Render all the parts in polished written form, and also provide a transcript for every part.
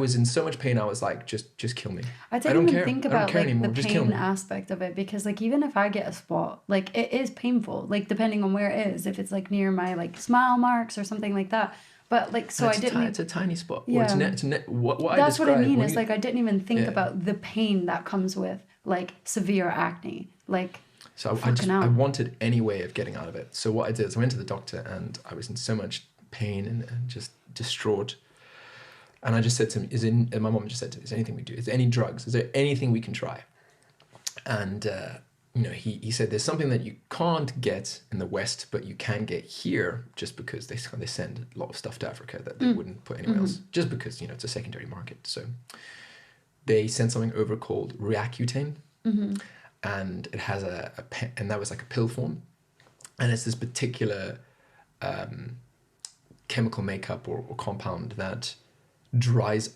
was in so much pain. I was like, just kill me. I don't even care. think I don't about care like anymore. the Just kill pain me. aspect of it, because like even if I get a spot, like it is painful, like depending on where it is, if it's like near my like smile marks or something like that. But like, so It's a tiny spot. Yeah. What That's what I mean. Is you, like I didn't even think Yeah. about the pain that comes with like severe acne. Like, So fucking I hell. wanted any way of getting out of it. So what I did is I went to the doctor and I was in so much pain and just distraught. And I just said to him, and my mom just said to me, is there anything we do? Is there any drugs? Is there anything we can try? And, he said there's something that you can't get in the West, but you can get here just because they send a lot of stuff to Africa that they wouldn't put anywhere else, just because, it's a secondary market. So they sent something over called Accutane, and it has and that was like a pill form. And it's this particular chemical makeup or compound that dries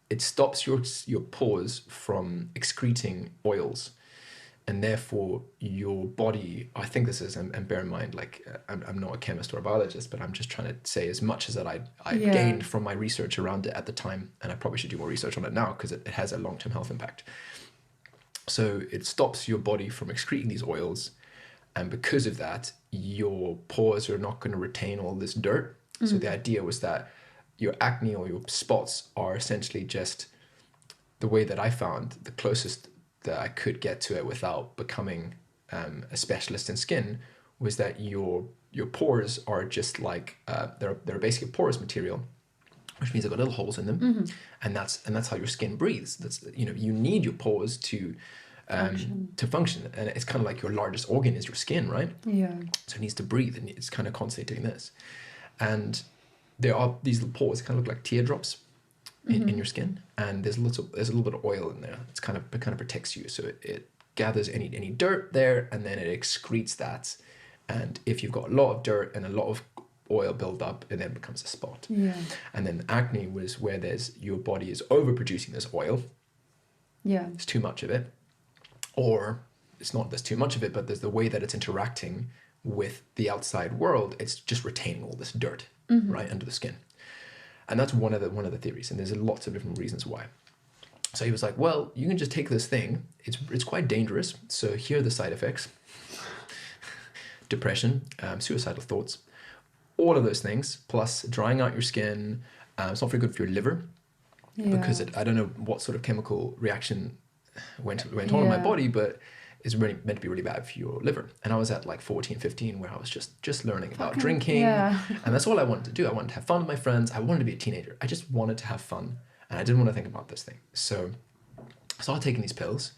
it stops your pores from excreting oils, and therefore your body, I think this is, and bear in mind, like I'm not a chemist or a biologist, but I'm just trying to say as much as that I gained from my research around it at the time, and I probably should do more research on it now because it has a long-term health impact. So it stops your body from excreting these oils, and because of that, your pores are not going to retain all this dirt. So the idea was that your acne or your spots are essentially just, the way that I found the closest that I could get to it without becoming a specialist in skin, was that your pores are just like they're basically porous material, which means they've got little holes in them, and that's how your skin breathes. That's, you need your pores to function, and it's kind of like your largest organ is your skin, right? Yeah. So it needs to breathe, and it's kind of constantly doing this. And there are these little pores, kind of look like teardrops in your skin, and there's a little bit of oil in there. It kind of protects you, so it gathers any dirt there, and then it excretes that. And if you've got a lot of dirt and a lot of oil build up, it then becomes a spot. Yeah. And then acne was where your body is overproducing this oil. Yeah. It's too much of it, or it's not there's too much of it, but there's the way that it's interacting with the outside world. It's just retaining all this dirt right under the skin. And that's one of the theories, and there's lots of different reasons why. So he was like, well, you can just take this thing. It's quite dangerous. So here are the side effects: depression, suicidal thoughts, all of those things, plus drying out your skin. It's not very good for your liver, because I don't know what sort of chemical reaction went on in my body, but it's really meant to be really bad for your liver. And I was at like 14, 15, where I was just learning about drinking. Yeah. And that's all I wanted to do. I wanted to have fun with my friends. I wanted to be a teenager. I just wanted to have fun. And I didn't want to think about this thing. So I started taking these pills.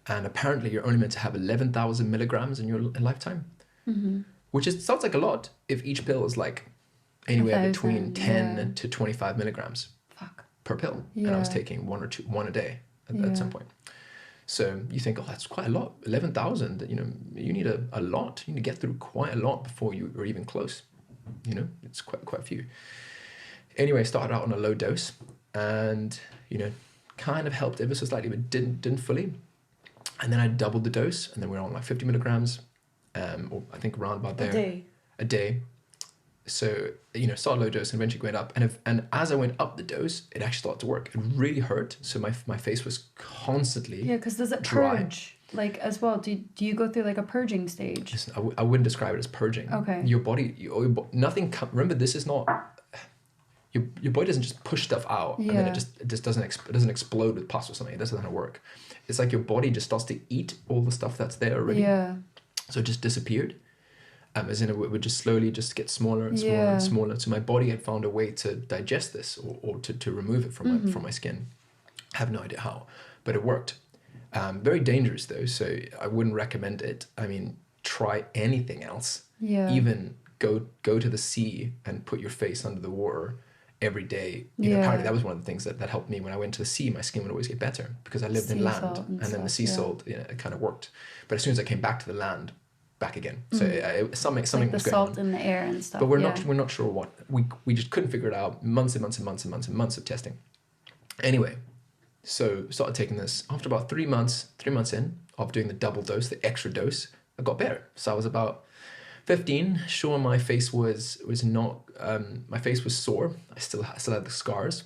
And apparently you're only meant to have 11,000 milligrams in your lifetime. Which sounds like a lot if each pill is like anywhere between 10 to 25 milligrams per pill. And I was taking one a day at some point. So you think, oh, that's quite a lot. 11,000, you need a lot. You need to get through quite a lot before you are even close. It's quite a few. Anyway, I started out on a low dose, and, kind of helped ever so slightly, but didn't fully. And then I doubled the dose, and then we're on like 50 milligrams, or I think around about there. A day. So, started low dose and eventually went up. And as I went up the dose, it actually started to work. It really hurt. So my face was constantly Yeah, because does it dry. purge like as well? Do you go through like a purging stage? Listen, I wouldn't describe it as purging. Okay. Your body, remember, this is not, your body doesn't just push stuff out and then it just doesn't explode with pus or something. It doesn't know how to work. It's like your body just starts to eat all the stuff that's there already. Yeah. So it just disappeared. As in it would just slowly just get smaller and smaller and smaller. So my body had found a way to digest this or to remove it from my skin. I have no idea how, but it worked. Very dangerous though, so I wouldn't recommend it. I mean, try anything else. Yeah. Even go to the sea and put your face under the water every day. Apparently that was one of the things that helped me. When I went to the sea, my skin would always get better because I lived in land, and then the sea salt, it kind of worked. But as soon as I came back to the land, back again. So something like was the going salt on. in the air and stuff. But we're not sure what. We just couldn't figure it out. Months and months and months and months and months of testing. Anyway, so started taking this. After about 3 months in of doing the double dose, the extra dose, I got better. So I was about 15. Sure, my face was not. My face was sore. I still had the scars,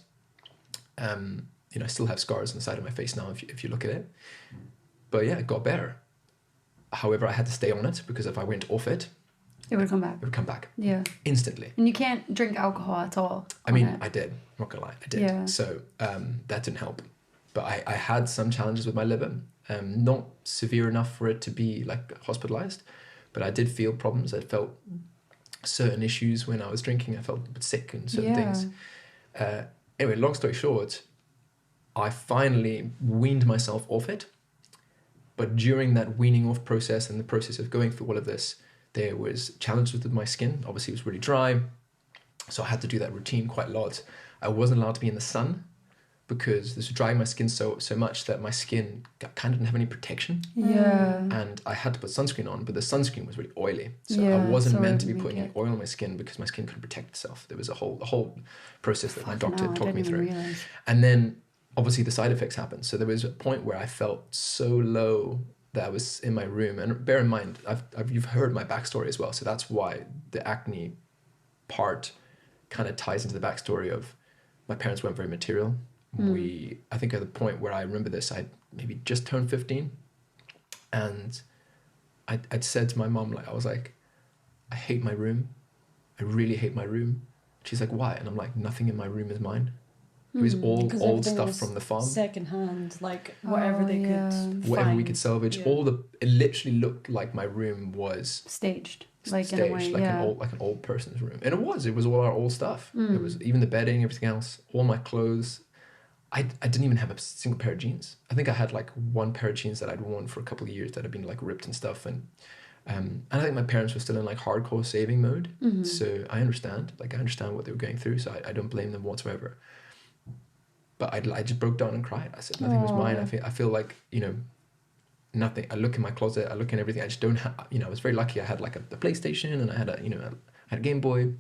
I still have scars on the side of my face now if you look at it. But yeah, it got better. However, I had to stay on it because if I went off it, it would come back. It would come back. Yeah. Instantly. And you can't drink alcohol at all. I mean, I did. I'm not gonna lie, I did. Yeah. So that didn't help. But I had some challenges with my liver. Not severe enough for it to be like hospitalized, but I did feel problems. I felt certain issues when I was drinking. I felt a bit sick and certain things. Anyway, long story short, I finally weaned myself off it. But during that weaning off process and the process of going through all of this, there was challenges with my skin. Obviously, it was really dry. So I had to do that routine quite a lot. I wasn't allowed to be in the sun because this was drying my skin so much that my skin kind of didn't have any protection. Yeah. And I had to put sunscreen on, but the sunscreen was really oily. So Yeah, I wasn't so meant it to be would putting make any oil on my skin because my skin couldn't protect itself. There was a whole process that my doctor talked me through. And then obviously the side effects happened. So there was a point where I felt so low that I was in my room. And bear in mind, you've heard my backstory as well. So that's why the acne part kind of ties into the backstory of my parents weren't very material. I think at the point where I remember this, I maybe just turned 15. And I'd said to my mom, I was like, I hate my room. I really hate my room. She's like, why? And I'm like, nothing in my room is mine. It was all old stuff from the farm. Secondhand, like whatever they could whatever find. we could salvage. Yeah. It literally looked like my room was staged, like in a way, an old person's room, and it was all our old stuff. It was even the bedding, everything else, all my clothes. I didn't even have a single pair of jeans. I think I had like one pair of jeans that I'd worn for a couple of years that had been like ripped and stuff, and I think my parents were still in like hardcore saving mode. So I understand what they were going through. So I don't blame them whatsoever. But I just broke down and cried. I said nothing was mine. I feel like, nothing. I look in my closet, I look in everything. I just don't have, I was very lucky. I had like a PlayStation and I had I had a Game Boy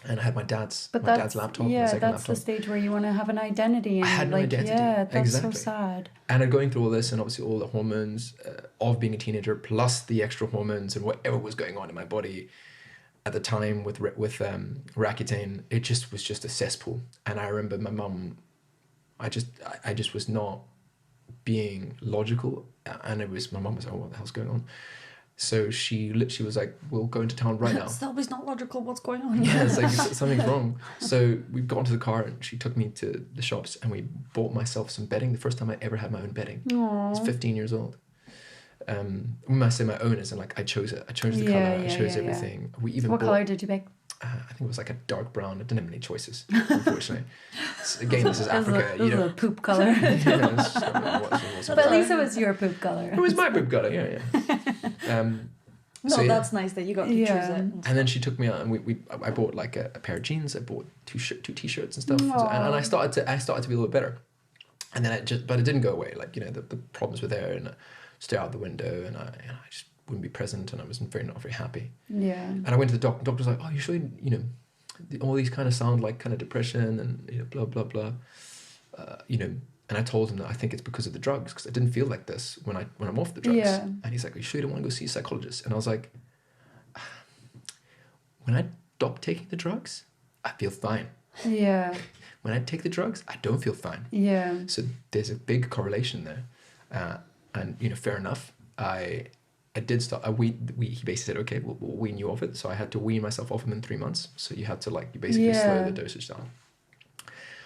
and I had my dad's laptop. Yeah, that's laptop. the stage where you want to have an identity. And I had no identity. Yeah, that's exactly. so sad. And I'm going through all this and obviously all the hormones of being a teenager plus the extra hormones and whatever was going on in my body at the time with Accutane. It just was just a cesspool. And I remember my mum, I just was not being logical, and my mum was like, oh, what the hell's going on? So she literally was like, we'll go into town right now. It's always not logical, what's going on? Yeah, it's like something's wrong. So we got into the car and she took me to the shops and we bought myself some bedding. The first time I ever had my own bedding. Aww. I was 15 years old. When I say my own, as in like I chose it. I chose the colour, I chose everything. We even what colour did you pick? I think it was like a dark brown. I didn't have any choices, unfortunately. Again, this is Africa. It was a poop colour. But at least it was your poop colour. It was my poop colour, yeah. That's nice that you got to choose it. And then she took me out, and I bought like a pair of jeans. I bought two t-shirts and stuff, and I started to be a little bit better. And then but it didn't go away. Like the problems were there, and I stare out the window, and I just wouldn't be present, and I wasn't not very happy. Yeah. And I went to the doctor. The doctor was like, "Oh, you sure all these kind of sound like kind of depression and blah blah blah." And I told him that I think it's because of the drugs because I didn't feel like this when I'm off the drugs. Yeah. And he's like, "Are you sure you don't want to go see a psychologist?" And I was like, "When I stop taking the drugs, I feel fine. Yeah. When I take the drugs, I don't feel fine." Yeah. So there's a big correlation there, and fair enough. I did start. He basically said, "Okay, we'll wean you off it." So I had to wean myself off him in 3 months. So you had to you basically slow the dosage down.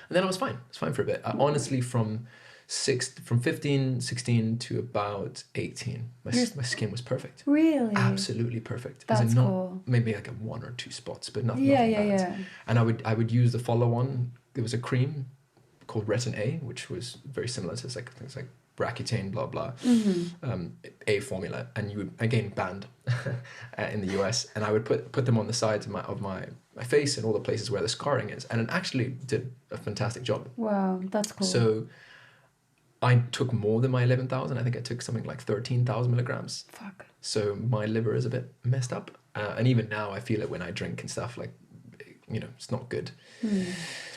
And then I was fine. I was fine for a bit. Honestly, from 15, 16 to about 18, my skin was perfect. Really? Absolutely perfect. That's cool. Maybe like 1 or 2 spots, but nothing. Yeah. And I would use the follow-on. There was a cream called Retin A, which was very similar to things like Accutane, blah blah, A formula, and you would again banned in the US, and I would put them on the sides of my face and all the places where the scarring is, and it actually did a fantastic job. Wow, that's cool. So I took more than my 11,000. I think I took something like 13,000 milligrams. Fuck. So my liver is a bit messed up, and even now I feel it when I drink and stuff. It's not good.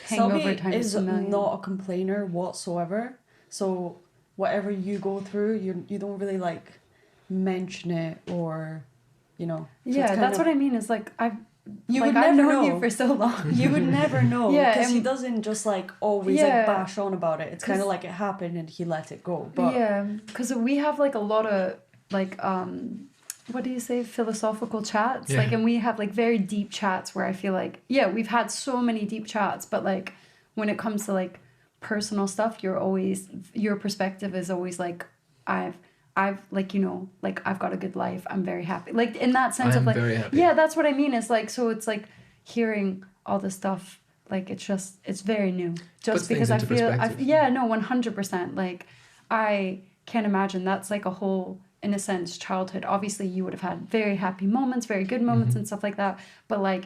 Hangover Selby is not a complainer whatsoever. So whatever you go through, you don't really mention it or, Yeah, that's what I mean. Is You like, would I've never known know. you for so long. You would never know. Yeah, Because he and- doesn't just like always Yeah. like bash on about it. It's kind of like it happened and he let it go. But yeah, because we have like a lot of like what do you say, philosophical chats, Yeah. like, and we have like very deep chats where I feel like, yeah, we've had so many deep chats, but like when it comes to like personal stuff, your perspective is always like, I've like, you know, like I've got a good life, I'm very happy, like in that sense of I'm like, very happy. yeah, that's what I mean. It's like, so it's like hearing all this stuff, like it's very new, just Puts things because I into feel perspective. yeah, no, 100%, like I can't imagine that's like a whole, in a sense, childhood. Obviously you would have had very happy moments, very good moments and stuff like that, but like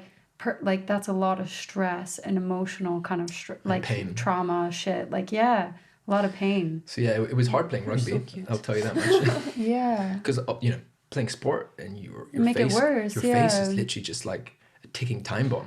like that's a lot of stress and emotional kind of like pain. trauma shit, like yeah, a lot of pain. So yeah, it was hard playing rugby. so cute. I'll tell you that much. Yeah, Because you know, playing sport and your Make it face, worse, your face is yeah. literally just like a ticking time bomb.